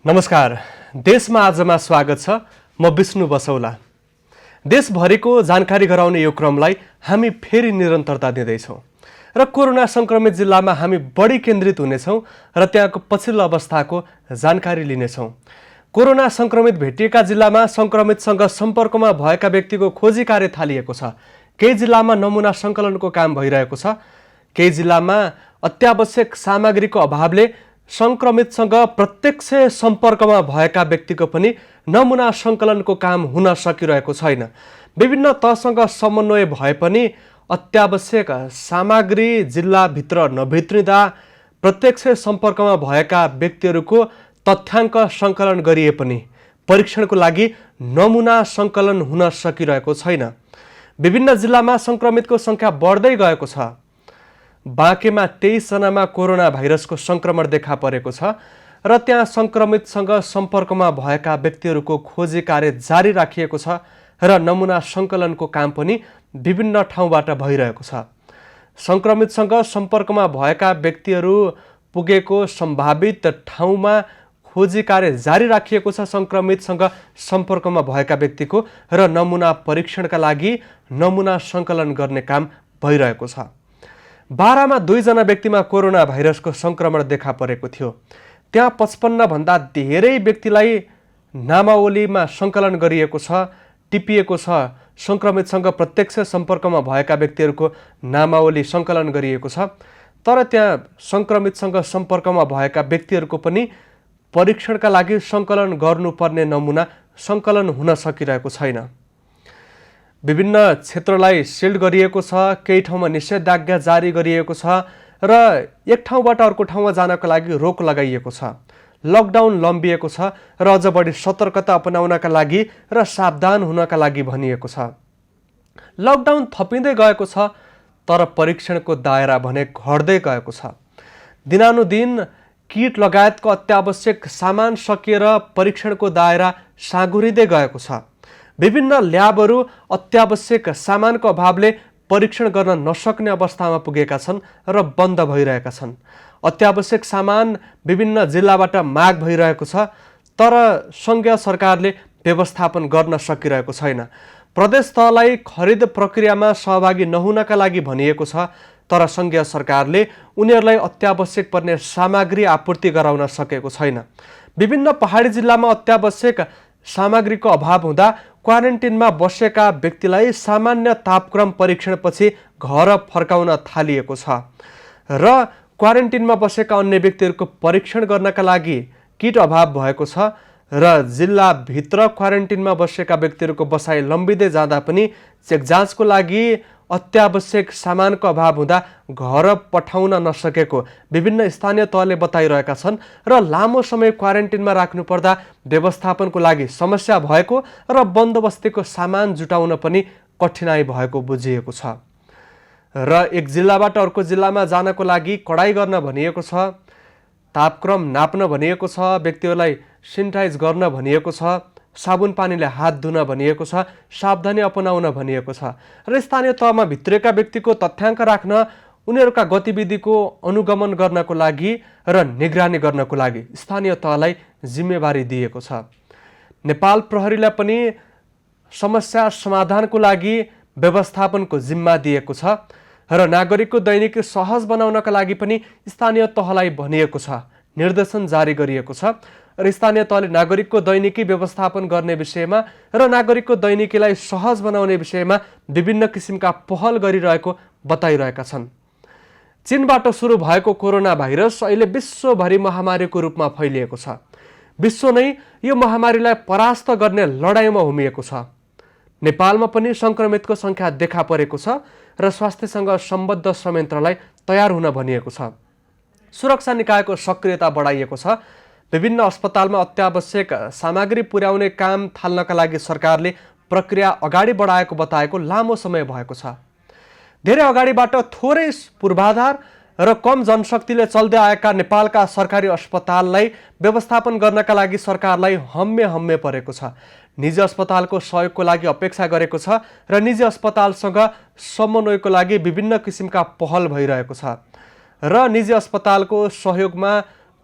नमस्कार। देशमा आजमा स्वागत छ। म विष्णु बसौला। देशभरिको जानकारी गराउने यो क्रमलाई हामी फेरि निरन्तरता दिँदैछौँ र कोरोना संक्रमित जिल्लामा हामी बढी केन्द्रित हुनेछौँ र त्यहाँको पछिल्लो अवस्थाको जानकारी लिनेछौँ। कोरोना संक्रमित भेटिएका जिल्लामा संक्रमितसँग सम्पर्कमा भएका व्यक्तिको खोजी कार्य थालिएको छ। केही जिल्लामा नमुना सङ्कलनको काम भइरहेको छ। केही जिल्लामा अत्यावश्यक सामग्रीको अभावले संक्रमितसँग प्रत्यक्ष सम्पर्कमा भएका व्यक्तिको पनि नमुना सङ्कलनको काम हुन सकिरहेको छैन। विभिन्न तहसँग समन्वय भए पनि अत्यावश्यक सामग्री जिल्लाभित्र नभित्रिँदा प्रत्यक्ष सम्पर्कमा भएका व्यक्तिहरूको तथ्याङ्क सङ्कलन गरिए पनि परीक्षणको लागि नमुना सङ्कलन हुन सकिरहेको छैन। विभिन्न जिल्लामा संक्रमितको सङ्ख्या बढ्दै गएको छ। बाँकेमा 23 जनामा कोरोना भाइरसको सङ्क्रमण देखा परेको छ र त्यहाँ संक्रमितसँग सम्पर्कमा भएका व्यक्तिहरूको खोजी कार्य जारी राखिएको छ र नमुना सङ्कलनको काम पनि विभिन्न ठाउँबाट भइरहेको छ। संक्रमितसँग सम्पर्कमा भएका व्यक्तिहरू पुगेको सम्भावित ठाउँमा खोजी कार्य जारी राखिएको छ। संक्रमितसँग सम्पर्कमा भएका व्यक्तिको र नमुना परीक्षणका लागि नमुना सङ्कलन गर्ने काम भइरहेको छ। बारामा 2 जना व्यक्तिमा कोरोना भाइरसको सङ्क्रमण देखा परेको थियो। त्यहाँ 55 भन्दा धेरै व्यक्तिलाई नामावलीमा सङ्कलन गरिएको छ, टिपिएको छ। संक्रमितसँग प्रत्यक्ष सम्पर्कमा भएका व्यक्तिहरूको नामावली सङ्कलन गरिएको छ, तर त्यहाँ संक्रमितसँग सम्पर्कमा भएका व्यक्तिहरूको पनि परीक्षणका लागि सङ्कलन गर्नुपर्ने नमुना सङ्कलन हुन सकिरहेको छैन। विभिन्न क्षेत्रलाई सिल्ड गरिएको छ, केही ठाउँमा निषेधाज्ञा जारी गरिएको छ र एक ठाउँबाट अर्को ठाउँमा जानको लागि रोक लगाइएको छ। लकडाउन लम्बिएको छ र अझ बढी सतर्कता अपनाउनका लागि र सावधान हुनका लागि भनिएको छ। लकडाउन थपिँदै गएको छ तर परीक्षणको दायरा भने घट्दै गएको छ। दिनानुदिन किट लगायतको अत्यावश्यक सामान सकिएर परीक्षणको दायरा साँघुरिँदै गएको छ। विभिन्न ल्याबहरू अत्यावश्यक सामानको अभावले परीक्षण गर्न नसक्ने अवस्थामा पुगेका छन् र बन्द भइरहेका छन्। अत्यावश्यक सामान विभिन्न जिल्लाबाट माग भइरहेको छ तर सङ्घीय सरकारले व्यवस्थापन गर्न सकिरहेको छैन। प्रदेश तहलाई खरिद प्रक्रियामा सहभागी नहुनका लागि भनिएको छ तर सङ्घीय सरकारले उनीहरूलाई अत्यावश्यक पर्ने सामग्री आपूर्ति गराउन सकेको छैन। विभिन्न पहाडी जिल्लामा अत्यावश्यक सामग्रीको अभाव हुँदा क्वारेन्टिनमा बसेका व्यक्तिलाई सामान्य तापक्रम परीक्षणपछि घर फर्काउन थालिएको छ र क्वारेन्टिनमा बसेका अन्य व्यक्तिहरूको परीक्षण गर्नका लागि किट अभाव भएको छ र जिल्लाभित्र क्वारेन्टिनमा बसेका व्यक्तिहरूको बसाइ लम्बिँदै जाँदा पनि चेक जाँचको लागि अत्यावश्यक सामानको अभाव हुँदा घर पठाउन नसकेको विभिन्न स्थानीय तहले बताइरहेका छन् र लामो समय क्वारेन्टिनमा राख्नुपर्दा व्यवस्थापनको लागि समस्या भएको र बन्दोबस्तीको सामान जुटाउन पनि कठिनाइ भएको बुझिएको छ र एक जिल्लाबाट अर्को जिल्लामा जानको लागि कडाइ गर्न भनिएको छ, तापक्रम नाप्न भनिएको छ, व्यक्तिहरूलाई सेनिटाइज गर्न भनिएको छ, साबुन पानीले हात धुन भनिएको छ, सावधानी अपनाउन भनिएको छ र स्थानीय तहमा भित्रिएका व्यक्तिको तथ्याङ्क राख्न, उनीहरूका गतिविधिको अनुगमन गर्नको लागि र निगरानी गर्नको लागि स्थानीय तहलाई जिम्मेवारी दिएको छ। नेपाल प्रहरीलाई पनि समस्या समाधानको लागि व्यवस्थापनको जिम्मा दिएको छ र नागरिकको दैनिकी सहज बनाउनका लागि पनि स्थानीय तहलाई भनिएको छ, निर्देशन जारी गरिएको छ र स्थानीय तहले नागरिकको दैनिकी व्यवस्थापन गर्ने विषयमा र नागरिकको दैनिकीलाई सहज बनाउने विषयमा विभिन्न किसिमका पहल गरिरहेको बताइरहेका छन्। चीनबाट सुरु भएको कोरोना भाइरस अहिले विश्वभरि महामारीको रूपमा फैलिएको छ। विश्व नै यो महामारीलाई परास्त गर्ने लडाइँमा हुमिएको छ। नेपालमा पनि संक्रमितको सङ्ख्या देखा परेको छ र स्वास्थ्यसँग सम्बद्ध संयन्त्रलाई तयार हुन भनिएको छ। सुरक्षा निकायको सक्रियता बढाइएको छ। विभिन्न अस्पतालमा अत्यावश्यक सामग्री पुर्याउने काम थाल्नका लागि सरकारले प्रक्रिया अगाडि बढाएको बताएको लामो समय भएको छ। धेरै अगाडिबाट थोरै पूर्वाधार र कम जनशक्तिले चल्दै आएका नेपालका सरकारी अस्पताललाई व्यवस्थापन गर्नका लागि सरकारलाई हम्मे परेको छ। निजी अस्पतालको सहयोगको लागि अपेक्षा गरेको छ र निजी अस्पतालसँग समन्वयको लागि विभिन्न किसिमका पहल भइरहेको छ र निजी अस्पतालको सहयोगमा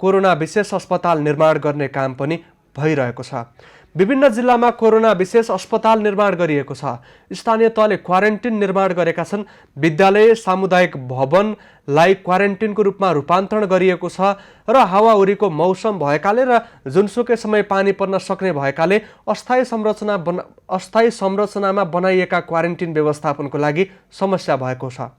कोरोना विशेष अस्पताल निर्माण गर्ने काम पनि भइरहेको छ। विभिन्न जिल्लामा कोरोना विशेष अस्पताल निर्माण गरिएको छ। स्थानीय तहले क्वारेन्टिन निर्माण गरेका छन्। विद्यालय सामुदायिक भवनलाई क्वारेन्टिनको रूपमा रूपान्तरण गरिएको छ र हावाहुरीको मौसम भएकाले र जुनसुकै समय पानी पर्न सक्ने भएकाले अस्थायी संरचनामा बनाइएका क्वारेन्टिन व्यवस्थापनको लागि समस्या भएको छ।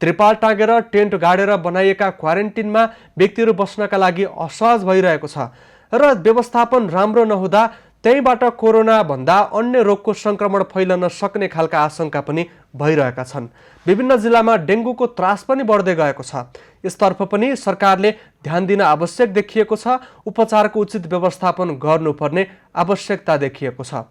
त्रिपाल टाँगेर टेन्ट गाडेर बनाइएका क्वारेन्टिनमा व्यक्तिहरू बस्नका लागि असहज भइरहेको छ र व्यवस्थापन राम्रो नहुँदा त्यहीबाट कोरोना भन्दा अन्य रोगको संक्रमण फैलन सक्ने खालका आशंका पनि भइरहेका छन्। विभिन्न जिल्लामा डेङ्गुको त्रास पनि बढ्दै गएको छ। यसतर्फ पनि सरकारले ध्यान दिन आवश्यक देखिएको छ। उपचारको उचित व्यवस्थापन गर्नुपर्ने आवश्यकता देखिएको छ।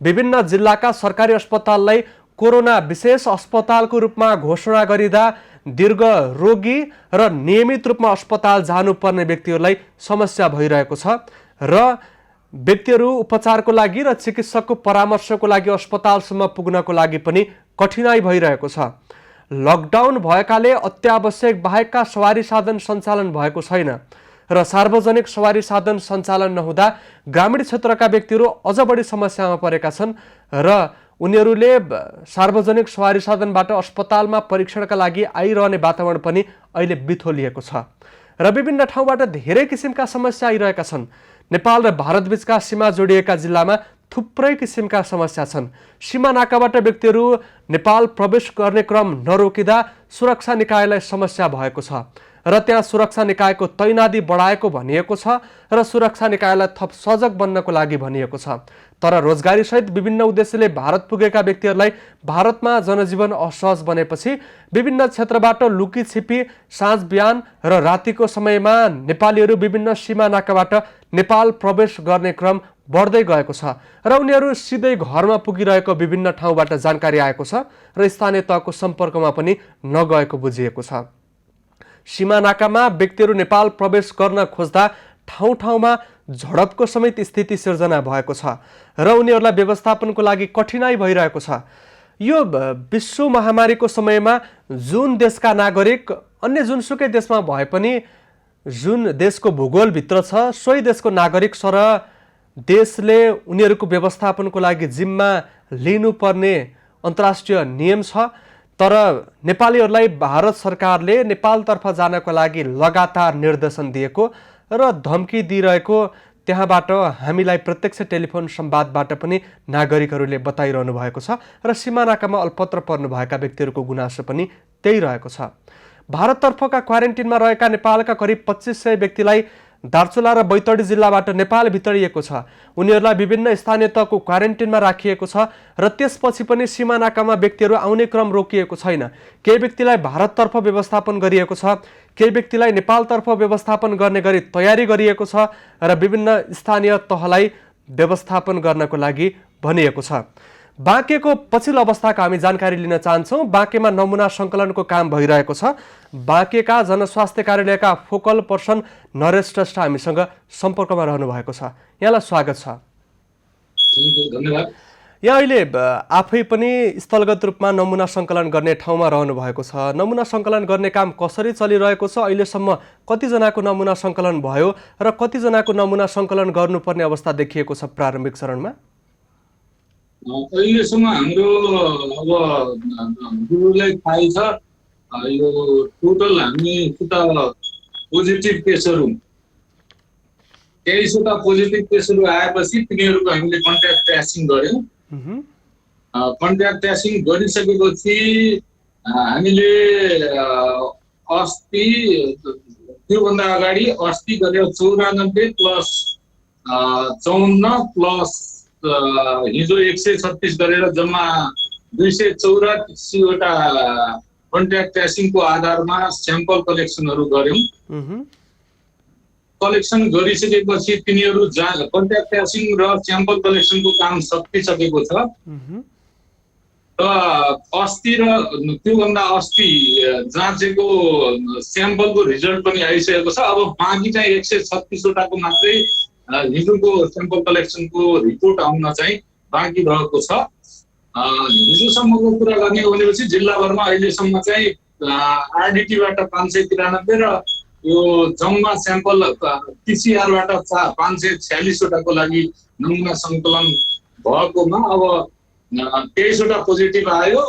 विभिन्न जिल्लाका सरकारी अस्पताललाई कोरोना विशेष अस्पतालको रूपमा घोषणा गरिँदा दीर्घ रोगी र नियमित रूपमा अस्पताल जानुपर्ने व्यक्तिहरूलाई समस्या भइरहेको छ र व्यक्तिहरू उपचारको लागि र चिकित्सकको परामर्शको लागि अस्पतालसम्म पुग्नको लागि पनि कठिनाइ भइरहेको छ। लकडाउन भएकाले अत्यावश्यक बाहेकका सवारी साधन सञ्चालन भएको छैन र सार्वजनिक सवारी साधन सञ्चालन नहुँदा ग्रामीण क्षेत्रका व्यक्तिहरू अझ बढी समस्यामा परेका छन् र उनीहरूले सार्वजनिक सवारी साधनबाट अस्पतालमा परीक्षणका लागि आइरहने वातावरण पनि अहिले बिथोलिएको छ र विभिन्न ठाउँबाट धेरै किसिमका समस्या आइरहेका छन्। नेपाल र भारत बीचका सीमा जोडिएका जिल्लामा थुप्रै किसिमका समस्या छन्। सीमा नाकाबाट व्यक्तिहरू नेपाल प्रवेश गर्ने क्रम नरोकिँदा सुरक्षा निकायलाई समस्या भएको छ र त्यहाँ सुरक्षा निकायको तैनाती बढाएको भनिएको छ र सुरक्षा निकायलाई थप सजग बन्नको लागि भनिएको छ। तर रोजगारी सहित विभिन्न उद्देश्यले भारत पुगेका व्यक्तिहरूलाई भारतमा जनजीवन असहज बनेपछि विभिन्न क्षेत्रबाट लुकी छिपी साँझ बिहान र रातिको समयमा नेपालीहरू विभिन्न सीमा नाकाबाट नेपाल प्रवेश गर्ने क्रम बढ्दै गएको छ र उनीहरू सिधै घरमा पुगिरहेको विभिन्न ठाउँबाट जानकारी आएको छ र स्थानीय तहको सम्पर्कमा पनि नगएको बुझिएको छ। सीमा नाकामा व्यक्तिहरू नेपाल प्रवेश गर्न खोज्दा ठाउँ ठाउँमा झडपको समेत स्थिति सिर्जना भएको छ र उनीहरूलाई व्यवस्थापनको लागि कठिनाइ भइरहेको छ। यो विश्व महामारीको समयमा जुन देशका नागरिक अन्य जुनसुकै देशमा भए पनि जुन देशको भूगोलभित्र छ सोही देशको नागरिक सरह देशले उनीहरूको व्यवस्थापनको लागि जिम्मा लिनुपर्ने अन्तर्राष्ट्रिय नियम छ। तर नेपालीहरूलाई भारत सरकारले नेपालतर्फ जानको लागि लगातार निर्देशन दिएको र धम्की दिइरहेको त्यहाँबाट हामीलाई प्रत्यक्ष टेलिफोन संवादबाट पनि नागरिकहरूले बताइरहनु भएको छ र सीमा नाकामा अल्पत्र पर्नुभएका व्यक्तिहरूको गुनासो पनि त्यही रहेको छ। भारततर्फका क्वारेन्टिनमा रहेका नेपालका करिब 2500 व्यक्तिलाई दार्चुला र बैतडी जिल्लाबाट नेपाल भित्रिएको छ। उनीहरूलाई विभिन्न स्थानीय तहको क्वारेन्टिनमा राखिएको छ र त्यसपछि पनि सीमा नाकामा व्यक्तिहरू आउने क्रम रोकिएको छैन। केही व्यक्तिलाई भारततर्फ व्यवस्थापन गरिएको छ, केही व्यक्तिलाई नेपालतर्फ व्यवस्थापन गर्ने गरी तयारी गरिएको छ र विभिन्न स्थानीय तहलाई व्यवस्थापन गर्नको लागि भनिएको छ। बाँकेको पछिल्लो अवस्थाको हामी जानकारी लिन चाहन्छौँ। बाँकेमा नमुना सङ्कलनको काम भइरहेको छ। बाँकेका जनस्वास्थ्य कार्यालयका फोकल पर्सन नरेश श्रेष्ठ हामीसँग सम्पर्कमा रहनु भएको छ। यहाँलाई स्वागत छ। धन्यवाद। यहाँ अहिले आफै पनि स्थलगत रूपमा नमुना सङ्कलन गर्ने ठाउँमा रहनु भएको छ। नमुना सङ्कलन गर्ने काम कसरी चलिरहेको छ? अहिलेसम्म कतिजनाको नमुना सङ्कलन भयो र कतिजनाको नमुना सङ्कलन गर्नुपर्ने अवस्था देखिएको छ प्रारम्भिक चरणमा? अहिलेसम्म हाम्रो अब गुरुलाई थाहै छ यो टोटल हामी पोजिटिभ केसहरू 23वटा पोजिटिभ केसहरू आएपछि तिनीहरूको हामीले कन्ट्याक्ट ट्रेसिङ गर्यौँ। कन्ट्याक्ट ट्रेसिङ गरिसकेपछि हामीले अस्ति त्योभन्दा अगाडि अस्ति गरेर 94 प्लस 54 प्लस हिजो 136 गरेर जम्मा 284वटा कन्ट्याक्ट ट्रेसिङको आधारमा स्याम्पल कलेक्सनहरू गर्यौँ। कलेक्सन गरिसकेपछि तिनीहरू कन्ट्याक्ट ट्रेसिङ र स्याम्पल कलेक्सनको काम सकिसकेको छ र अस्ति र त्योभन्दा अस्ति जाँचेको स्याम्पलको रिजल्ट पनि आइसकेको छ। अब बाँकी चाहिँ 136वटाको मात्रै हिजोको स्याम्पल कलेक्सनको रिपोर्ट आउन चाहिँ बाँकी रहेको छ। हिजोसम्मको कुरा गर्ने हो भनेपछि जिल्लाभरमा अहिलेसम्म चाहिँ आरडिटीबाट 593 र यो जम्मा स्याम्पल PCR-बाट 546वटाको लागि नमुना सङ्कलन भएकोमा अब 23वटा पोजिटिभ आयो,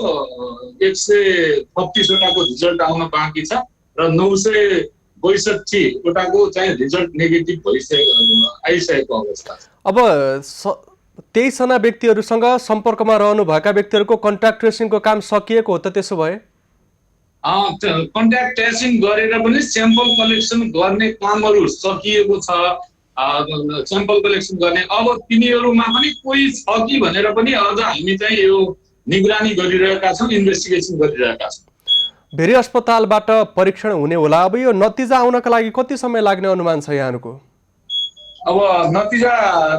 136वटाको रिजल्ट आउन बाँकी छ र 962वटाको चाहिँ रिजल्ट नेगेटिभ आइसकेको अवस्था छ। अब 23जना व्यक्तिहरूसँग सम्पर्कमा रहनुभएका व्यक्तिहरूको कन्ट्याक्ट ट्रेसिङको काम सकिएको हो त? त्यसो भए कन्ट्याक्ट ट्रेसिङ गरेर पनि स्याम्पल कलेक्सन गर्ने कामहरू सकिएको छ। स्याम्पल कलेक्सन गर्ने अब तिनीहरूमा पनि कोही छ कि भनेर पनि अझ हामी चाहिँ यो निगरानी गरिरहेका छौँ, इन्भेस्टिगेसन गरिरहेका छौँ। भेरी अस्पतालबाट परीक्षण हुने होला, अब यो नतिजा आउनका लागि कति समय लाग्ने अनुमान छ यहाँको? अब नतिजा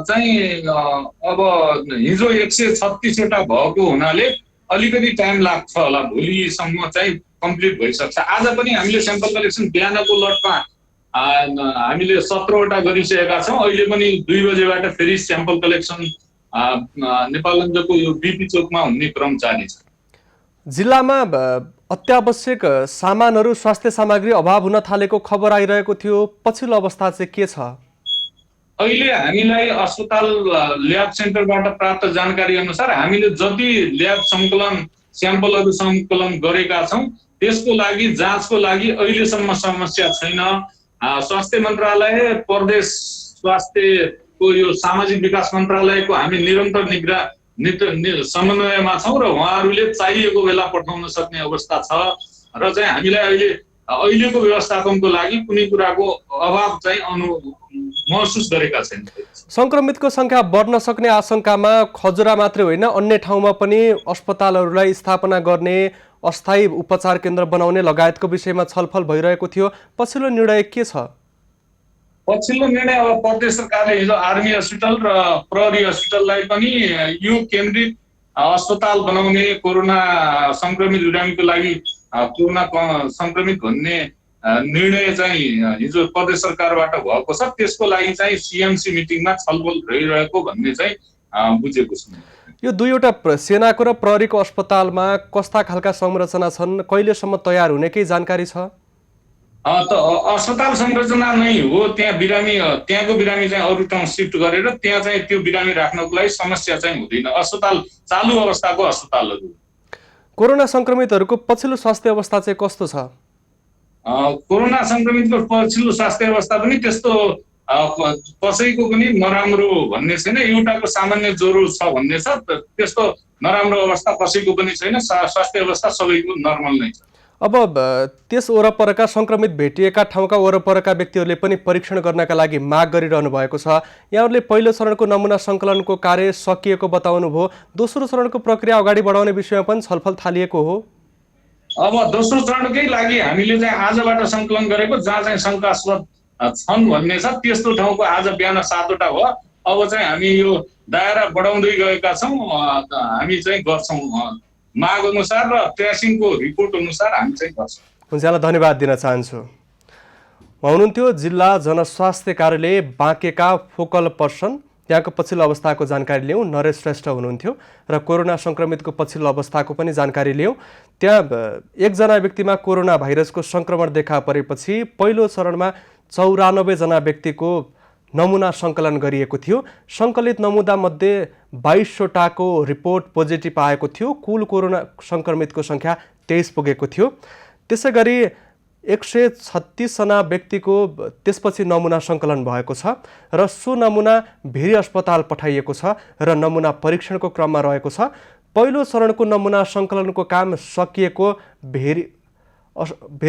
चाहिँ अब हिजो 136वटा भएको हुनाले अलिकति टाइम लाग्छ होला, भोलिसम्म चाहिँ कम्प्लिट भइसक्छ। आज पनि हामीले स्याम्पल कलेक्सन बिहानको लटमा हामीले 17वटा गरिसकेका छौँ। अहिले पनि 2 बजेबाट फेरि स्याम्पल कलेक्सन नेपालगञ्जको यो बीपी चोकमा हुने क्रम जारी छ। जिल्लामा अत्यावश्यक सामानहरू, स्वास्थ्य सामग्री अभाव हुन थालेको खबर आइरहेको थियो, पछिल्लो अवस्था चाहिँ के छ? अहिले हामीलाई अस्पताल ल्याब सेन्टरबाट प्राप्त जानकारी अनुसार हामीले जति ल्याब सङ्कलन स्याम्पलहरू सङ्कलन गरेका छौँ त्यसको लागि जाँचको लागि अहिलेसम्म समस्या छैन। स्वास्थ्य मन्त्रालय, प्रदेश स्वास्थ्यको यो सामाजिक विकास मन्त्रालयको हामी निरन्तर समन्वयमा छौँ र उहाँहरूले चाहिएको बेला पठाउन सक्ने अवस्था छ र चाहिँ हामीलाई अहिलेको व्यवस्थापनको लागि कुनै कुराको अभाव चाहिँ महसुस गरेका छैन। संक्रमितको संख्या बढ्न सक्ने आशंकामा खजुरा मात्रै होइन अन्य ठाउँमा पनि अस्पतालहरूलाई स्थापना गर्ने, अस्थायी उपचार केन्द्र बनाउने लगायतको विषयमा छलफल भइरहेको थियो, पछिल्लो निर्णय के छ? पछिल्लो निर्णय अब प्रदेश सरकारले हिजो आर्मी हस्पिटल र प्रहरी हस्पिटललाई पनि यो केन्द्रित अस्पताल बनाउने, कोरोना संक्रमित बिरामीको लागि कोरोना संक्रमित भन्ने निर्णय चाहिँ हिजो प्रदेश सरकारबाट भएको छ। त्यसको लागि चाहिँ सीएमसी मिटिङमा छलफल भइरहेको भन्ने चाहिँ बुझेको छु। यो दुईवटा सेनाको र प्रहरीको अस्पतालमा कस्ता खालका संरचना छन्, कहिलेसम्म तयार हुने केही जानकारी छ? अस्पताल संरचना नै हो, त्यहाँको बिरामी चाहिँ अरू ठाउँ सिफ्ट गरेर त्यहाँ चाहिँ त्यो बिरामी राख्नको लागि समस्या चाहिँ हुँदैन। अस्पताल चालु अवस्थाको अस्पतालहरू। कोरोना संक्रमितहरूको पछिल्लो स्वास्थ्य अवस्था चाहिँ कस्तो छ? कोरोना संक्रमितको पछिल्लो स्वास्थ्य अवस्था पनि त्यस्तो कसैको पनि नराम्रो भन्ने छैन। एउटाको सामान्य ज्वरो छ भन्ने छ, त्यस्तो नराम्रो अवस्था कसैको पनि छैन। स्वास्थ्य अवस्था सबैको नर्मल नै छ। अब त्यस वरपरका संक्रमित भेटिएका ठाउँका वरपरका व्यक्तिहरूले पनि परीक्षण गर्नका लागि माग गरिरहनु भएको छ। यहाँहरूले पहिलो चरणको नमुना सङ्कलनको कार्य सकिएको बताउनुभयो, दोस्रो चरणको प्रक्रिया अगाडि बढाउने विषयमा पनि छलफल थालिएको हो। अब दोस्रो चरणकै लागि हामीले चाहिँ आजबाट सङ्कलन गरेको, जहाँ चाहिँ शङ्कास्पद छन् भन्ने छ त्यस्तो ठाउँको आज बिहान 7वटा भयो। अब चाहिँ हामी यो दायरा बढाउँदै गएका छौँ। हामी चाहिँ गर्छौँ माग अनुसार र ट्रेसिङको रिपोर्ट अनुसार हामी चाहिँ गर्छौँ। हुन्छ, यहाँलाई धन्यवाद दिन चाहन्छु। हुनुहुन्थ्यो जिल्ला जनस्वास्थ्य कार्यालय बाँकेका फोकल पर्सन, त्यहाँको पछिल्लो अवस्थाको जानकारी लियौँ। नरेश श्रेष्ठ हुनुहुन्थ्यो र कोरोना संक्रमितको पछिल्लो अवस्थाको पनि जानकारी लियौँ। त्यहाँ एकजना व्यक्तिमा कोरोना भाइरसको संक्रमण देखा परेपछि पहिलो चरणमा 94 जना व्यक्तिको नमुना सङ्कलन गरिएको थियो। सङ्कलित नमुनामध्ये 22वटाको रिपोर्ट पोजिटिभ आएको थियो। कुल कोरोना सङ्क्रमितको सङ्ख्या 23 पुगेको थियो। त्यसै गरी 136 जना व्यक्तिको त्यसपछि नमुना सङ्कलन भएको छ र सो नमुना भेरी अस्पताल पठाइएको छ र नमुना परीक्षणको क्रममा रहेको छ। पहिलो चरणको नमुना सङ्कलनको काम सकिएको भेरी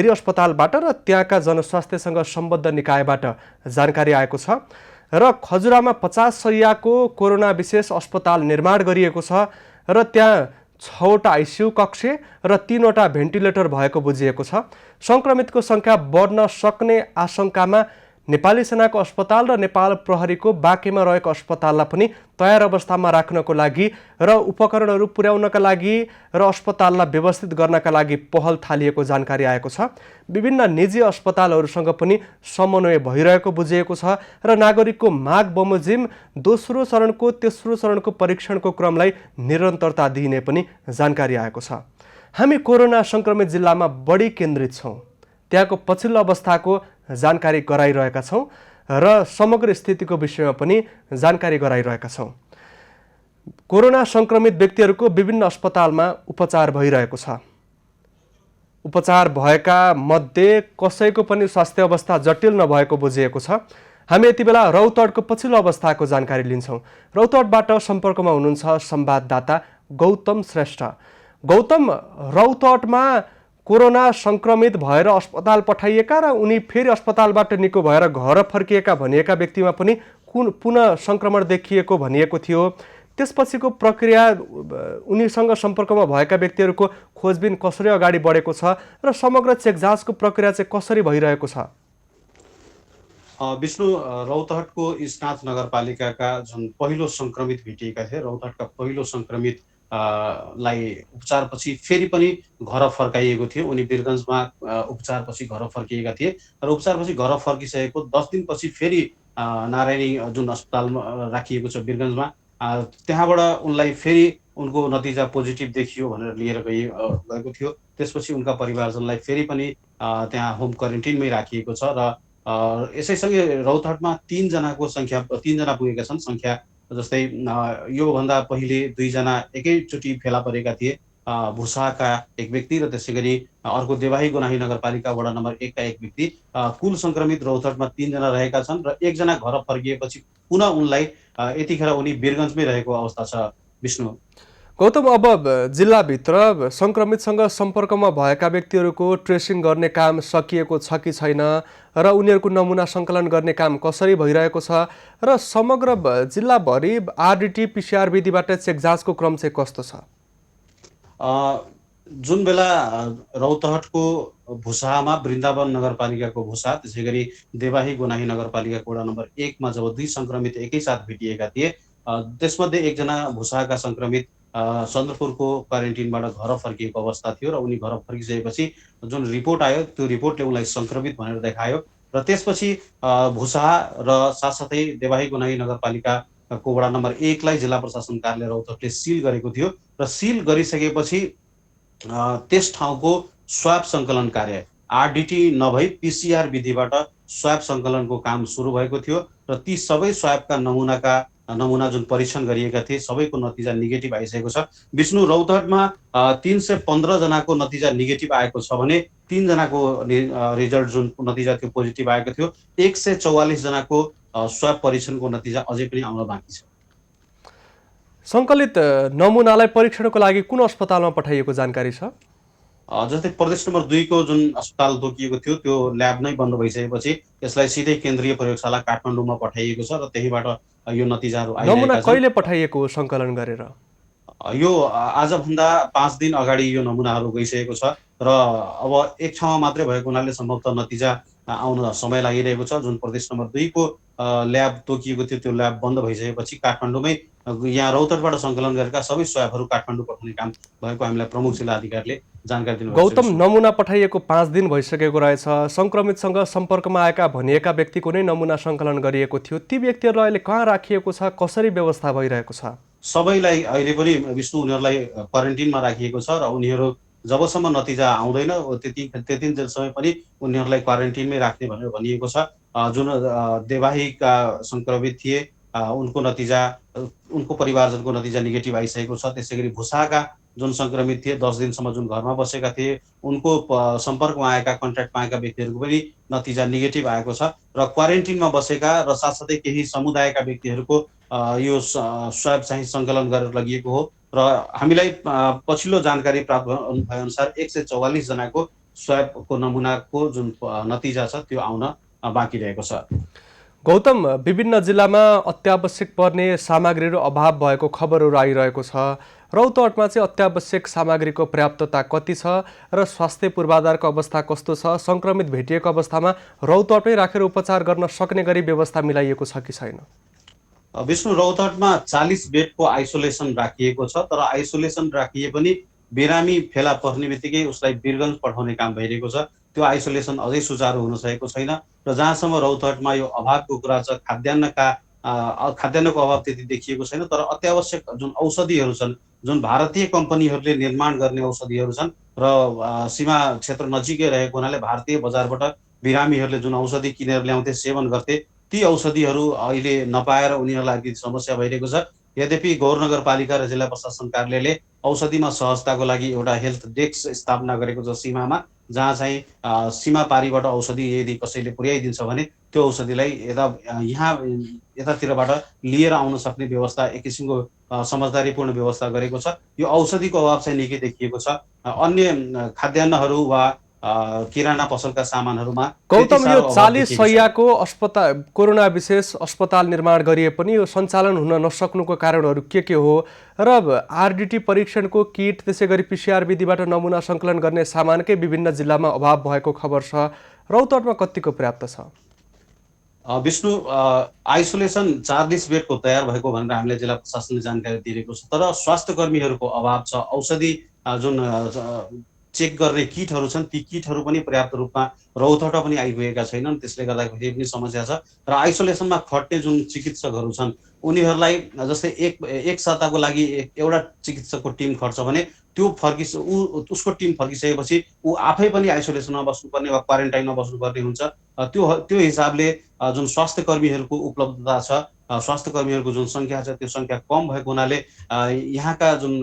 अस्पतालबाट र त्यहाँका जनस्वास्थ्यसँग सम्बद्ध निकायबाट जानकारी आएको छ र खजुरामा 50 शय्याको कोरोना विशेष अस्पताल निर्माण गरिएको छ र त्यहाँ 6वटा आइसियु कक्ष र 3वटा भेन्टिलेटर भएको बुझिएको छ। सङ्क्रमितको सङ्ख्या बढ्न सक्ने आशंकामा नेपाली सेनाको अस्पताल र नेपाल प्रहरीको बाँकेमा रहेको अस्पताललाई पनि तयार अवस्थामा राख्नको लागि र उपकरणहरू पुर्याउनका लागि र अस्पताललाई व्यवस्थित गर्नका लागि पहल थालिएको जानकारी आएको छ। विभिन्न निजी अस्पतालहरूसँग पनि समन्वय भइरहेको बुझिएको छ र नागरिकको माग बमोजिम दोस्रो चरणको तेस्रो चरणको परीक्षणको क्रमलाई निरन्तरता दिइने पनि जानकारी आएको छ। हामी कोरोना सङ्क्रमित जिल्लामा बढी केन्द्रित छौँ। त्यहाँको पछिल्लो अवस्थाको जानकारी गराइरहेका छौँ र समग्र स्थितिको विषयमा पनि जानकारी गराइरहेका छौँ। कोरोना सङ्क्रमित व्यक्तिहरूको विभिन्न अस्पतालमा उपचार भइरहेको छ। उपचार भएका मध्ये कसैको पनि स्वास्थ्य अवस्था जटिल नभएको बुझिएको छ। हामी यति बेला रौतहटको पछिल्लो अवस्थाको जानकारी लिन्छौँ। रौतहटबाट सम्पर्कमा हुनुहुन्छ संवाददाता गौतम श्रेष्ठ। गौतम, रौतहटमा कोरोना सङ्क्रमित भएर अस्पताल पठाइएका र उनी फेरि अस्पतालबाट निको भएर घर फर्किएका भनिएका व्यक्तिमा पनि पुनः सङ्क्रमण देखिएको भनिएको थियो। त्यसपछिको प्रक्रिया, उनीसँग सम्पर्कमा भएका व्यक्तिहरूको खोजबिन कसरी अगाडि बढेको छ र समग्र चेक जाँचको प्रक्रिया चाहिँ कसरी भइरहेको छ? विष्णु, रौतहटको इस्नाथ नगरपालिकाका जुन पहिलो सङ्क्रमित भेटिएका थिए, रौतहटका पहिलो सङ्क्रमित लाई उपचारपछि फेरि पनि घर फर्काइएको थियो। उनी वीरगञ्जमा उपचारपछि घर फर्किएका थिए र उपचारपछि घर फर्किसकेको 10 दिनपछि फेरि नारायणी जुन अस्पतालमा राखिएको छ वीरगञ्जमा, त्यहाँबाट उनलाई फेरि उनको नतिजा पोजिटिभ देखियो भनेर लिएर गएको थियो। त्यसपछि उनका परिवारजनलाई फेरि पनि त्यहाँ होम क्वारेन्टिनमै राखिएको छ र यसैसँगै रौतहटमा 3 जना पुगेका छन् सङ्ख्या। जस्तै योभन्दा पहिले 2 जना एकैचोटि फेला परेका थिए, भुसाका एक व्यक्ति र त्यसै गरी अर्को देवाही गोनाही नगरपालिका वडा नम्बर 1 का एक व्यक्ति। कुल सङ्क्रमित रौतहटमा 3 जना रहेका छन् र 1 जना घर फर्किएपछि पुनः उनलाई यतिखेर उनी वीरगञ्जमै रहेको अवस्था छ। विष्णु, गौतम, अब जिल्लाभित्र सङ्क्रमितसँग सम्पर्कमा भएका व्यक्तिहरूको ट्रेसिङ गर्ने काम सकिएको छ कि छैन र उनीहरूको नमुना सङ्कलन गर्ने काम कसरी भइरहेको छ र समग्र जिल्लाभरि आरडिटी पिसिआर विधिबाट चेक जाँचको क्रम चाहिँ कस्तो छ? जुन बेला रौतहटको भुसामा वृन्दावन नगरपालिकाको भुसा, त्यसै गरी देवाही गोनाही नगरपालिकाको वडा नम्बर 1 मा जब 2 सङ्क्रमित एकैसाथ भेटिएका थिए, त्यसमध्ये 1 जना भुसाका सङ्क्रमित चन्द्रपुरको क्वारेन्टिनबाट घर फर्किएको अवस्था थियो र उनी घर फर्किसकेपछि जुन रिपोर्ट आयो त्यो रिपोर्टले उनलाई सङ्क्रमित भनेर देखायो र त्यसपछि भुसा र साथसाथै देवाही गोनाही नगरपालिकाको वडा नम्बर 1 लाई जिल्ला प्रशासन कार्यालय रौतहटले सिल गरेको थियो र सिल गरिसकेपछि त्यस ठाउँको स्वाब सङ्कलन कार्य आरडिटी नभई पिसिआर विधिबाट स्वाब सङ्कलनको काम सुरु भएको थियो र ती सबै स्वाबका नमुना जुन परीक्षण गरिएका थिए सबैको नतिजा नेगेटिभ आइसकेको छ। विष्णु, रौतहटमा 315 जनाको नतिजा नेगेटिभ आएको छ भने 3 जनाको रिजल्ट जुन नतिजा थियो पोजिटिभ आएको थियो। 144 जनाको स्वाब परीक्षणको नतिजा अझै पनि आउन बाँकी छ। सङ्कलित नमुनालाई परीक्षणको लागि कुन अस्पतालमा पठाइएको जानकारी छ? जस्तै प्रदेश नम्बर 2 को जुन अस्पताल तोकिएको थियो त्यो ल्याब नै बन्द भइसकेपछि यसलाई सिधै केन्द्रीय प्रयोगशाला काठमाडौँमा पठाइएको छ र त्यहीबाट यो नतिजाहरू आइरहेका छन्। नमुना कहिले पठाइएको सङ्कलन गरेर? यो आजभन्दा 5 दिन अगाडि यो नमुनाहरू गइसकेको छ र अब एक ठाउँमा मात्रै भएको हुनाले सम्भवतः नतिजा आउन समय लागिरहेको छ। जुन प्रदेश नम्बर 2 को ल्याब तोकिएको थियो त्यो ल्याब बन्द भइसकेपछि काठमाडौँमै यहाँ रौतहटबाट सङ्कलन गरेका सबै स्वाबहरू काठमाडौँ पठाउने काम भएको हामीलाई प्रमुख जिल्ला अधिकारीले जानकारी दिनुभएको छ। गौतम, नमुना पठाइएको 5 दिन भइसकेको रहेछ। सङ्क्रमितसँग सम्पर्कमा आएका भनिएका व्यक्तिको नै नमुना सङ्कलन गरिएको थियो। ती व्यक्तिहरूलाई अहिले कहाँ राखिएको छ, कसरी व्यवस्था भइरहेको छ? सबैलाई अहिले पनि विष्णु उनीहरूलाई क्वारेन्टिनमा राखिएको छ र उनीहरू जबसम्म नतिजा आउँदैन त्यति जेलसम्म पनि उनीहरूलाई क्वारेन्टिनमै राख्ने भनेर भनिएको छ। जुन देवाहीका सङ्क्रमित थिए उनको नतिजा, उनको परिवारजनको नतिजा नेगेटिभ आइसकेको छ। त्यसै गरी भुसाका जुन सङ्क्रमित थिए 10 दिनसम्म जुन घरमा बसेका थिए उनको सम्पर्कमा आएका कन्ट्याक्टमा आएका व्यक्तिहरूको पनि नतिजा नेगेटिभ आएको छ र क्वारेन्टिनमा बसेका र साथसाथै केही समुदायका व्यक्तिहरूको यो स्वाब चाहिँ सङ्कलन गरेर लगिएको हो र हामीलाई पछिल्लो जानकारी प्राप्त भएअनुसार 144 जनाको स्वाबको नमुनाको जुन नतिजा छ त्यो आउन बाँकी रहेको छ। गौतम, विभिन्न जिल्लामा अत्यावश्यक पर्ने सामग्रीहरू अभाव भएको खबरहरू आइरहेको छ। रौतहटमा चाहिँ अत्यावश्यक सामग्रीको पर्याप्तता कति छ र स्वास्थ्य पूर्वाधारको अवस्था कस्तो छ? सङ्क्रमित भेटिएको अवस्थामा रौतहटमै राखेर उपचार गर्न सक्ने गरी व्यवस्था मिलाइएको छ कि छैन? विष्णु, रौतहटमा 40 बेडको आइसोलेसन राखिएको छ तर आइसोलेसन राखिए पनि बिरामी फेला पर्ने बित्तिकै उसलाई वीरगञ्ज पठाउने काम भइरहेको छ। त्यो आइसोलेसन अझै सुचारू हुन सकेको छैन र जहाँसम्म रौतहटमा यो अभावको कुरा छ, खाद्यान्नको अभाव त्यति देखिएको छैन तर अत्यावश्यक जुन औषधिहरू छन्, जुन भारतीय कम्पनीहरूले निर्माण गर्ने औषधिहरू छन् र सीमा क्षेत्र नजिकै रहेको हुनाले भारतीय बजारबाट बिरामीहरूले जुन औषधि किनेर ल्याउँथे, सेवन गर्थे, ती औषधिहरू अहिले नपाएर उनीहरूलाई अलिकति समस्या भइरहेको छ। यद्यपि गौर नगरपालिका र जिल्ला प्रशासन कार्यालयले औषधिमा सहजताको लागि एउटा हेल्थ डेस्क स्थापना गरेको छ सीमामा, जहाँ चाहिँ सीमा पारीबाट औषधि यदि कसैले पुर्याइदिन्छ भने त्यो औषधिलाई यहाँ यतातिरबाट लिएर आउन सक्ने व्यवस्था एक किसिमको समझदारीपूर्ण व्यवस्था गरेको छ। यो औषधिको अभाव चाहिँ निकै देखिएको छ। अन्य खाद्यान्नहरू वा किराना पसलका सामानहरूमा त्यति गौतम, यो साह्रो अभाव 40 देखिएको छैन। शैय्याको अस्पताल, कोरोना विशेष अस्पताल निर्माण गरिए पनि यो सञ्चालन हुन नसक्नुको कारणहरू के हो र आरडिटी परीक्षणको किट, त्यसै गरी पिसिआर विधिबाट नमुना सङ्कलन गर्ने सामानकै विभिन्न जिल्लामा अभाव भएको खबर छ। रौतहटमा कतिको पर्याप्त छ? विष्णु, आइसोलेसन 40 बेडको तयार भएको भनेर हामीले जिल्ला प्रशासनले जानकारी दिएको छ, तर स्वास्थ्य कर्मीहरूको अभाव छ। औषधि जुन चेक गर्ने किटहरू छन्, ती किटहरू पनि पर्याप्त रूपमा रौतहट पनि आइपुगेका छैनन्। त्यसले गर्दाखेरि पनि समस्या छ। र आइसोलेसनमा खट्ने जुन चिकित्सकहरू छन्, उनीहरूलाई जस्तै एक साताको लागि एउटा चिकित्सकको टिम खट्छ भने त्यो उसको टिम फर्किसकेपछि ऊ आफै पनि आइसोलेसनमा बस्नुपर्ने वा क्वारेन्टाइनमा बस्नुपर्ने हुन्छ। त्यो हिसाबले जुन स्वास्थ्य कर्मीहरूको उपलब्धता छ, स्वास्थ्य कर्मीहरूको जुन सङ्ख्या छ, त्यो सङ्ख्या कम भएको हुनाले यहाँका जुन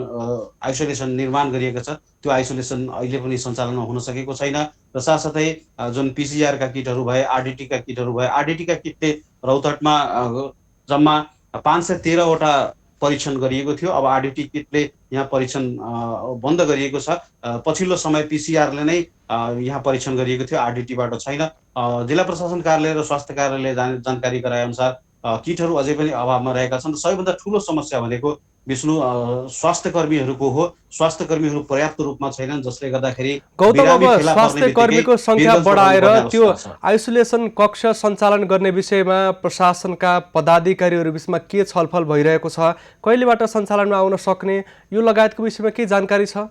आइसोलेसन निर्माण गरिएको छ, त्यो आइसोलेसन अहिले पनि सञ्चालनमा हुन सकेको छैन। र साथसाथै जुन पिसिआरका किटहरू भए, आरडिटीका किटहरू भए, आरडिटीका किटले रौतहटमा जम्मा 513वटा परीक्षण गरिएको थियो। अब आरडिटी किटले यहाँ परीक्षण बन्द गरिएको छ। पछिल्लो समय पिसिआरले नै यहाँ परीक्षण गरिएको थियो, आरडिटीबाट छैन। जिल्ला प्रशासन कार्यालय र स्वास्थ्य कार्यालयले जानकारी गराएअनुसार किटहरू अझै पनि अभावमा रहेका छन्। सबैभन्दा ठुलो समस्या भनेको विष्णु स्वास्थ्य कर्मीहरूको हो। स्वास्थ्य कर्मीहरू पर्याप्त रूपमा छैनन्, जसले गर्दाखेरि गौतम, अब बिरामी फेला पर्ने स्वास्थ्य बित्तिकै कर्मीको सङ्ख्या वीरगन्ज बढाएर पठाउनुपर्ने त्यो अवस्था छ। आइसोलेसन कक्ष सञ्चालन गर्ने विषयमा प्रशासनका पदाधिकारीहरू बिचमा के छलफल भइरहेको छ? कहिलेबाट सञ्चालनमा आउन सक्ने, यो लगायतको विषयमा के जानकारी छ?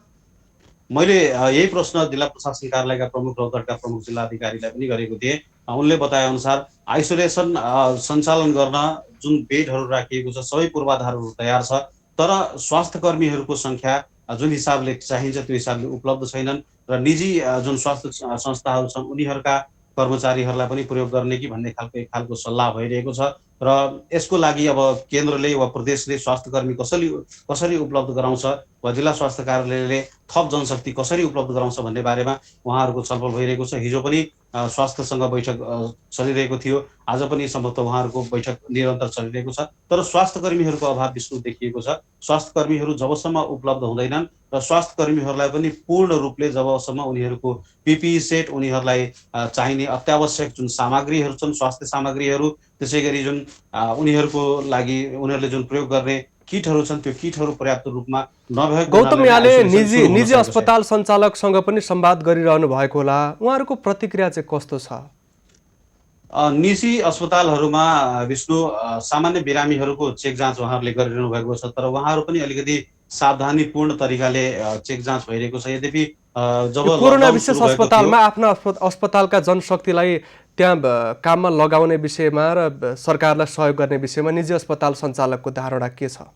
मैले यही प्रश्न जिल्ला प्रशासन कार्यालयका प्रमुख रौतहटका प्रमुख जिल्ला अधिकारीलाई पनि गरेको थिएँ। उनले बताए अनुसार आइसोलेसन सञ्चालन गर्न जुन बेडहरू राखिएको छ, सबै पूर्वाधारहरू तयार छ, तर स्वास्थ्य कर्मीहरूको सङ्ख्या जुन हिसाबले चाहिन्छ त्यो हिसाबले उपलब्ध छैनन्। र निजी जुन स्वास्थ्य संस्थाहरू छन्, उनीहरूका कर्मचारीहरूलाई पनि प्रयोग गर्ने कि भन्ने एक खालको सल्लाह भइरहेको छ। र यसको लागि अब केन्द्रले वा प्रदेशले स्वास्थ्य कर्मी कसरी उपलब्ध गराउँछ वा जिल्ला स्वास्थ्य कार्यालयले थप जनशक्ति कसरी उपलब्ध गराउँछ भन्ने बारेमा उहाँहरूको छलफल भइरहेको छ। हिजो पनि स्वास्थ्यसँग बैठक चलिरहेको थियो। आज पनि सम्भवतः उहाँहरूको बैठक निरन्तर चलिरहेको छ। तर स्वास्थ्य कर्मीहरूको अभाव विष्णु देखिएको छ। स्वास्थ्य कर्मीहरू जबसम्म उपलब्ध हुँदैनन् र स्वास्थ्य कर्मीहरूलाई पनि पूर्ण रूपले जबसम्म उनीहरूको पिपिई सेट, उनीहरूलाई चाहिने अत्यावश्यक जुन सामग्रीहरू छन्, स्वास्थ्य सामग्रीहरू, त्यसै गरी जुन उनीहरूले जुन प्रयोग गर्ने किटहरू छन्, त्यो किटहरू पर्याप्त रूपमा नभएको गौतम, हुनाले यहाँले आइसोलेसन सुरु हुन निजी सकेको छैन। अस्पताल सञ्चालकसँग पनि संवाद गरिरहनु भएको होला, उहाँहरूको प्रतिक्रिया चाहिँ कस्तो छ? निजी अस्पतालहरूमा विष्णु सामान्य बिरामीहरूको चेक जाँच उहाँहरूले गरिरहनु भएको छ, तर उहाँहरू पनि अलिकति सावधानीपूर्ण तरिकाले चेक जाँच भइरहेको छ। यद्यपि जब यो कोरोना लकडाउन विशेष सुरु भएको थियो, अस्पतालमा आफ्ना अस्पतालका जनशक्तिलाई त्यहाँ काममा लगाउने विषयमा र सरकारलाई सहयोग गर्ने विषयमा निजी अस्पताल सञ्चालकको धारणा के छ?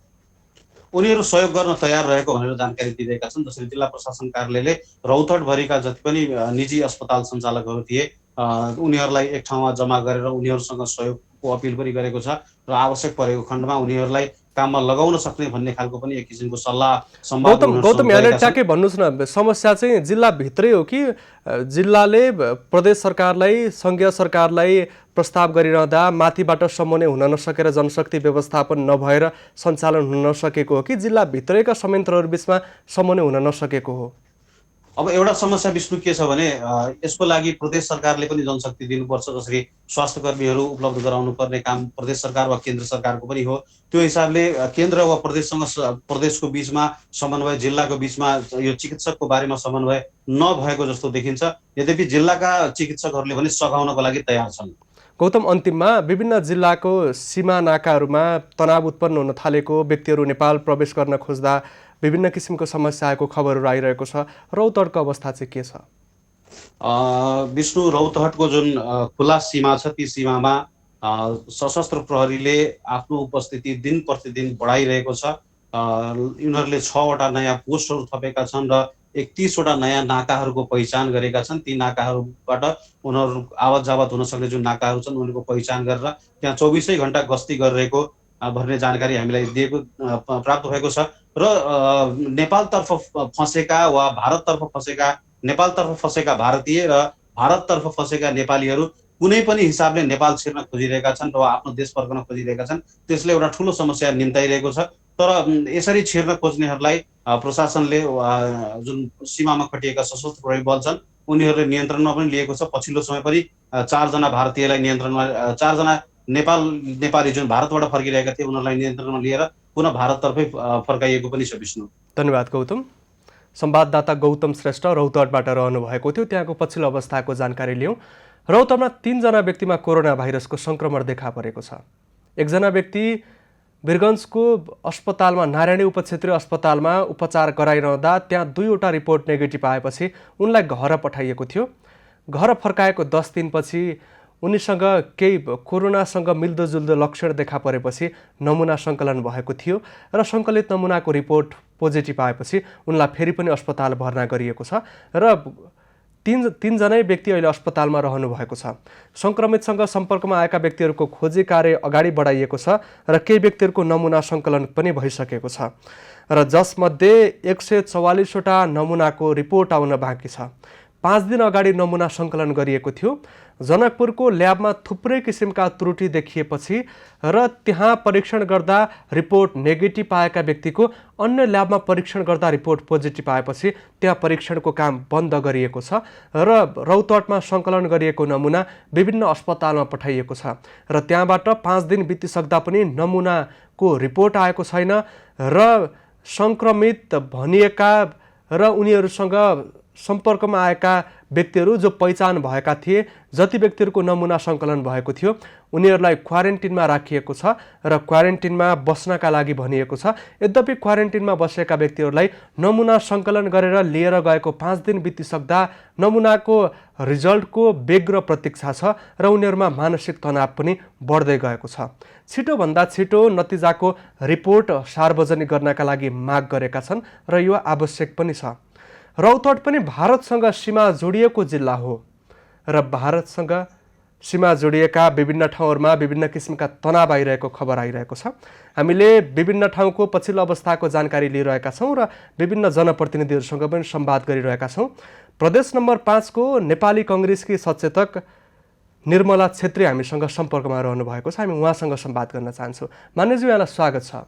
उनीहरू सहयोग गर्न तयार रहेको भनेर जानकारी दिइरहेका छन्। जसरी जिल्ला प्रशासन कार्यालयले रौतहटभरिका जति पनि निजी अस्पताल सञ्चालकहरू थिए, उनीहरूलाई एक ठाउँमा जम्मा गरेर उनीहरूसँग सहयोगको अपिल पनि गरेको छ र आवश्यक परेको खण्डमा उनीहरूलाई काममा लगाउन सक्ने भन्ने खालको पनि एक किसिमको सल्लाह संवाद गौतम, यहाँले ट्याक्कै भन्नुहोस् न, समस्या चाहिँ जिल्लाभित्रै हो कि जिल्लाले प्रदेश सरकारलाई, सङ्घीय सरकारलाई प्रस्ताव गरिरहँदा माथिबाट समन्वय हुन नसकेर जनशक्ति व्यवस्थापन नभएर सञ्चालन हुन नसकेको हो कि जिल्लाभित्रैका संयन्त्रहरू बिचमा समन्वय हुन नसकेको हो? अब एउटा समस्या विष्णु के छ भने यसको लागि प्रदेश सरकारले पनि जनशक्ति दिनुपर्छ। जसरी स्वास्थ्य कर्मीहरू उपलब्ध गराउनु पर्ने काम प्रदेश सरकार वा केन्द्र सरकारको पनि हो। त्यो हिसाबले केन्द्र वा प्रदेशको बिचमा समन्वय, जिल्लाको बिचमा यो चिकित्सकको बारेमा समन्वय नभएको जस्तो देखिन्छ। यद्यपि जिल्लाका चिकित्सकहरूले पनि सघाउनको लागि तयार छन्। गौतम, अन्तिममा विभिन्न जिल्लाको सीमा नाकाहरूमा तनाव उत्पन्न हुन थालेको, व्यक्तिहरू नेपाल प्रवेश गर्न खोज्दा विभिन्न किसिमको समस्या आएको खबरहरू आइरहेको छ। रौतहटको अवस्था चाहिँ के छ? विष्णु, रौतहटको जुन खुला सीमा छ, ती सीमामा सशस्त्र प्रहरीले आफ्नो उपस्थिति दिन प्रतिदिन बढाइरहेको छ। यिनीहरूले 6वटा नयाँ पोस्टहरू थपेका छन् र 31वटा नयाँ नाकाहरूको पहिचान गरेका छन्। ती नाकाहरूबाट उनीहरू आवत जावत हुन सक्ने जुन नाकाहरू छन् उनीहरूको पहिचान गरेर त्यहाँ 24 घण्टा गस्ती गरिरहेको भन्ने जानकारी हामीलाई प्राप्त भएको छ। र नेपालतर्फ फँसेका वा नेपालतर्फ फँसेका भारतीय र भारततर्फ फँसेका नेपालीहरू कुनै पनि हिसाबले नेपाल छिर्न खोजिरहेका छन् र आफ्नो देश फर्कन खोजिरहेका छन्। त्यसले एउटा ठुलो समस्या निम्ताइरहेको छ। तर यसरी छिर्न खोज्नेहरूलाई प्रशासनले जुन सीमामा खटिएका सशस्त्र प्रहरी बल छन् उनीहरूले नियन्त्रणमा पनि लिएको छ। पछिल्लो समय पनि 4 जना भारतीयलाई नियन्त्रणमा 4 जना नेपाली जुन भारतबाट फर्किरहेका थिए उनीहरूलाई नियन्त्रणमा लिएर पुनः भारततर्फै फर्काइएको पनि छ विष्णु। धन्यवाद गौतम। संवाददाता गौतम श्रेष्ठ रौतहटबाट रहनु भएको थियो, त्यहाँको पछिल्लो अवस्थाको जानकारी लियौँ। रौतहटमा 3 जना व्यक्तिमा कोरोना भाइरसको सङ्क्रमण देखा परेको छ। एकजना व्यक्ति वीरगञ्जको अस्पतालमा नारायणी उपक्षेत्रीय अस्पतालमा उपचार गराइरहँदा त्यहाँ 2वटा रिपोर्ट नेगेटिभ आएपछि उनलाई घर पठाइएको थियो। घर फर्काएको 10 दिनपछि उनीसँग केही कोरोनासँग मिल्दोजुल्दो लक्षण देखा परेपछि नमुना सङ्कलन भएको थियो र सङ्कलित नमुनाको रिपोर्ट पोजिटिभ आएपछि उनलाई फेरि पनि अस्पताल भर्ना गरिएको छ र तीन जनै व्यक्ति अहिले अस्पतालमा रहनु भएको छ। सङ्क्रमितसँग सम्पर्कमा आएका व्यक्तिहरूको खोजी कार्य अगाडि बढाइएको छ र केही व्यक्तिहरूको नमुना सङ्कलन पनि भइसकेको छ र जसमध्ये 144वटा नमुनाको रिपोर्ट आउन बाँकी छ। 5 दिन अगाडि नमुना सङ्कलन गरिएको थियो। जनकपुरको ल्याबमा थुप्रै किसिमका त्रुटि देखिएपछि र त्यहाँ परीक्षण गर्दा रिपोर्ट नेगेटिभ आएका व्यक्तिको अन्य ल्याबमा परीक्षण गर्दा रिपोर्ट पोजिटिभ आएपछि त्यहाँ परीक्षणको काम बन्द गरिएको छ र रौतहटमा सङ्कलन गरिएको नमुना विभिन्न अस्पतालमा पठाइएको छ र त्यहाँबाट 5 दिन बितिसक्दा पनि नमुनाको रिपोर्ट आएको छैन र सङ्क्रमित भनिएका र उनीहरूसँग सम्पर्कमा आएका व्यक्तिहरू जो पहिचान भएका थिए, जति व्यक्तिहरूको नमुना सङ्कलन भएको थियो उनीहरूलाई क्वारेन्टिनमा राखिएको छ र क्वारेन्टिनमा बस्नका लागि भनिएको छ। यद्यपि क्वारेन्टिनमा बसेका व्यक्तिहरूलाई नमुना सङ्कलन गरेर लिएर गएको 5 दिन बितिसक्दा नमुनाको रिजल्टको व्यग्र प्रतीक्षा छ र उनीहरूमा मानसिक तनाव पनि बढ्दै गएको छ। छिटोभन्दा छिटो नतिजाको रिपोर्ट सार्वजनिक गर्नका लागि माग गरेका छन् र यो आवश्यक पनि छ। रौतहट पनि भारतसँग सीमा जोडिएको जिल्ला हो र भारतसँग सीमा जोडिएका विभिन्न ठाउँहरूमा विभिन्न किसिमका तनाव आइरहेको खबर आइरहेको छ। हामीले विभिन्न ठाउँको पछिल्लो अवस्थाको जानकारी लिइरहेका छौँ र विभिन्न जनप्रतिनिधिहरूसँग पनि संवाद गरिरहेका छौँ। प्रदेश नम्बर 5 को नेपाली कङ्ग्रेसकी सचेतक निर्मला छेत्री हामीसँग सम्पर्कमा रहनु भएको छ। हामी उहाँसँग संवाद गर्न चाहन्छौँ। मान्यज्यू, यहाँलाई स्वागत छ।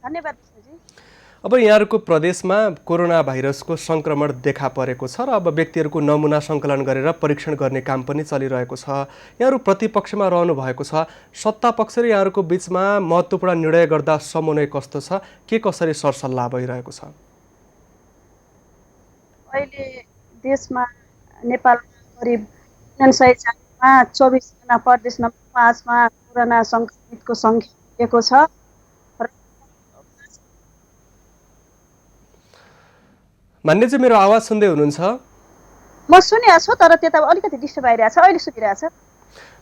धन्यवाद। अब यहाँहरूको प्रदेशमा कोरोना भाइरसको सङ्क्रमण देखा परेको छ र अब व्यक्तिहरूको नमुना सङ्कलन गरेर परीक्षण गर्ने काम पनि चलिरहेको छ। यहाँहरू प्रतिपक्षमा रहनु भएको छ। सत्ता पक्ष र यहाँहरूको बिचमा महत्त्वपूर्ण निर्णय गर्दा समन्वय कस्तो छ, के कसरी सरसल्लाह भइरहेको छ? अहिले देशमा नेपालमा करिब 49 जनामा 24 जना, प्रदेश नम्बर 5 मा कोरोना सङ्क्रमितको सङ्ख्या बढेको छ। मान्य चाहिँ मेरो आवाज सुन्दै हुनुहुन्छ? म सुनिरहेको छु तर त्यता अलिकति डिस्टर्ब आइरहेको छ। अहिले सुनिरहेको छ।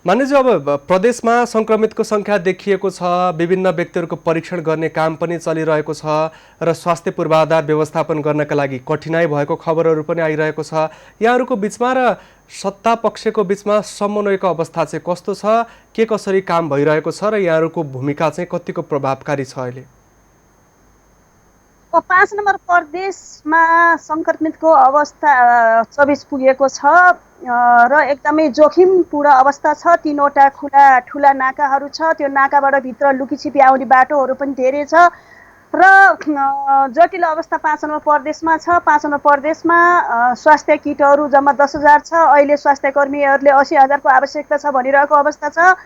मान्यज्यू, अब प्रदेशमा सङ्क्रमितको सङ्ख्या देखिएको छ, विभिन्न व्यक्तिहरूको परीक्षण गर्ने काम पनि चलिरहेको छ र स्वास्थ्य पूर्वाधार व्यवस्थापन गर्नका लागि कठिनाइ भएको खबरहरू पनि आइरहेको छ। यहाँहरूको बिचमा र सत्ता पक्षको बिचमा समन्वयको अवस्था चाहिँ कस्तो छ, के कसरी काम भइरहेको छ र यहाँहरूको भूमिका चाहिँ कतिको प्रभावकारी छ अहिले? 5 नम्बर प्रदेशमा सङ्क्रमितको अवस्था 24 पुगेको छ र एकदमै जोखिमपूर्ण अवस्था छ। 3वटा ठुला नाकाहरू छ। त्यो नाकाबाट भित्र लुकीछिपी आउने बाटोहरू पनि धेरै छ र जटिल अवस्था 5 नम्बर प्रदेशमा छ। 5 नम्बर प्रदेशमा स्वास्थ्य किटहरू जम्मा 10,000 छ। अहिले स्वास्थ्य कर्मीहरूले 80,000 को आवश्यकता छ भनिरहेको अवस्था छ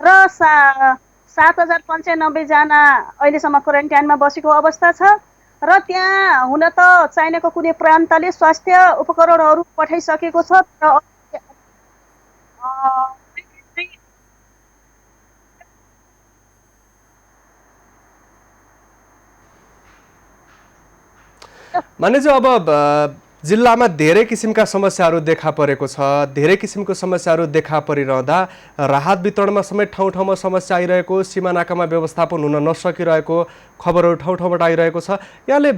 र 7,590 जना अहिलेसम्म क्वारेन्टाइनमा बसेको अवस्था छ र त्यहाँ हुन त चाइनाको कुनै प्रान्तले स्वास्थ्य उपकरणहरू पठाइसकेको छ र माने चाहिँ अब जिल्लामा धेरै किसिमका समस्याहरू देखा परेको छ। धेरै किसिमको समस्याहरू देखा परिरहँदा राहत वितरणमा समेत ठाउँ ठाउँमा समस्या आइरहेको, सीमानाकामा व्यवस्थापन हुन नसकिरहेको खबरहरू ठाउँ ठाउँबाट आइरहेको छ। यहाँले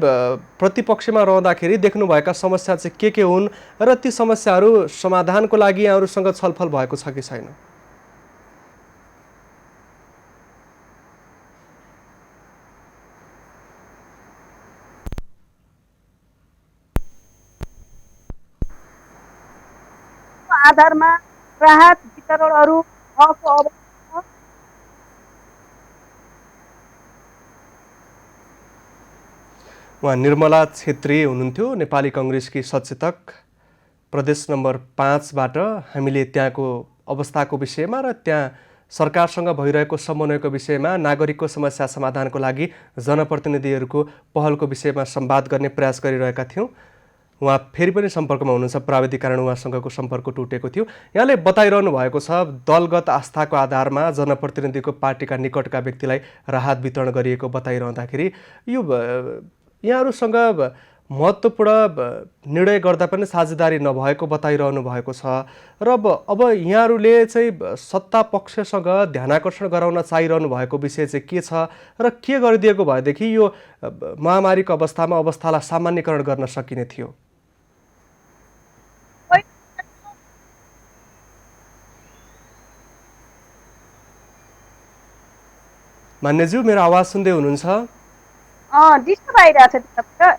प्रतिपक्षमा रहँदाखेरि देख्नुभएका समस्या चाहिँ के हुन् र ती समस्याहरू समाधानको लागि यहाँहरूसँग छलफल भएको छ कि छैन? आधारमा राहत वितरणहरू भएको अवस्था छ। उहाँ निर्मला छेत्री हुनुहुन्थ्यो, नेपाली कङ्ग्रेसकी सचेतक प्रदेश नम्बर 5बाट। हामीले त्यहाँको अवस्थाको विषयमा र त्यहाँ सरकारसँग भइरहेको समन्वयको विषयमा, नागरिकको समस्या समाधानको लागि जनप्रतिनिधिहरूको पहलको विषयमा संवाद गर्ने प्रयास गरिरहेका थियौँ। उहाँ फेरि पनि सम्पर्कमा हुनुहुन्छ, प्राविधिक कारण उहाँसँगको सम्पर्क टुटेको थियो। यहाँले बताइरहनु भएको छ दलगत आस्थाको आधारमा जनप्रतिनिधिको पार्टीका निकटका व्यक्तिलाई राहत वितरण गरिएको बताइरहँदाखेरि यो यहाँहरूसँग महत्त्वपूर्ण निर्णय गर्दा पनि साझेदारी नभएको बताइरहनु भएको छ। र अब यहाँहरूले चाहिँ सत्ता पक्षसँग ध्यानाकर्षण गराउन चाहिरहनु भएको विषय चाहिँ के छ र के गरिदिएको भएदेखि यो महामारीको अवस्थामा अवस्थालाई सामान्यकरण गर्न सकिने थियो? मान्यज्यू, मेरो आवाज सुन्दै हुनुहुन्छ? डिस्टर्ब आइरहेको छ।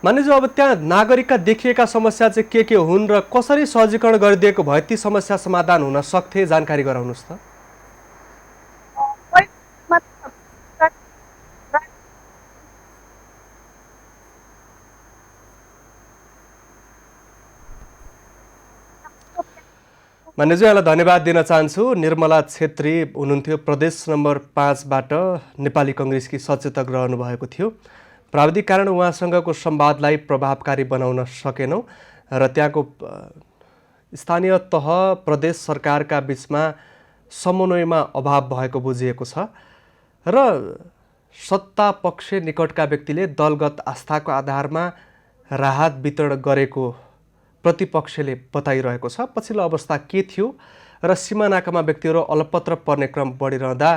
मान्यज्यू, अब त्यहाँ नागरिकका देखिएका समस्या चाहिँ के हुन् र कसरी सहजीकरण गरिदिएको भए ती समस्या समाधान हुन सक्थे, जानकारी गराउनुहोस् त। मान्यज्यू, यहाँलाई धन्यवाद दिन चाहन्छु। निर्मला छेत्री हुनुहुन्थ्यो, प्रदेश नम्बर 5बाट नेपाली कङ्ग्रेसकी सचेतक रहनु भएको थियो। प्राविधिक कारण उहाँसँगको संवादलाई प्रभावकारी बनाउन सकेनौँ र त्यहाँको स्थानीय तह प्रदेश सरकारका बीचमा समन्वयमा अभाव भएको बुझिएको छ र सत्ता पक्ष निकटका व्यक्तिले दलगत आस्थाको आधारमा राहत वितरण गरेको प्रतिपक्षले बताइरहेको छ। पछिल्लो अवस्था के थियो र सीमानाकामा व्यक्तिहरू अलपत्र पर्ने क्रम बढिरहँदा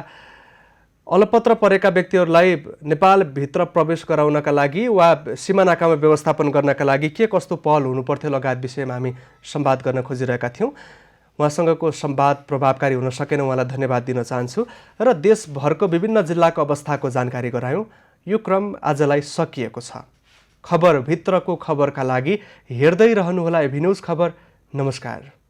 अलपत्र परेका व्यक्तिहरूलाई नेपालभित्र प्रवेश गराउनका लागि वा सीमानाकामा व्यवस्थापन गर्नका लागि के कस्तो पहल हुनुपर्थ्यो लगायत विषयमा हामी संवाद गर्न खोजिरहेका थियौँ। उहाँसँगको संवाद प्रभावकारी हुन सकेन, उहाँलाई धन्यवाद दिन चाहन्छु। र देशभरको विभिन्न जिल्लाको अवस्थाको जानकारी गरायौँ। यो क्रम आजलाई सकिएको छ। खबरभित्रको खबरका लागि हेर्दै रहनुहोला एभी न्युज खबर। नमस्कार।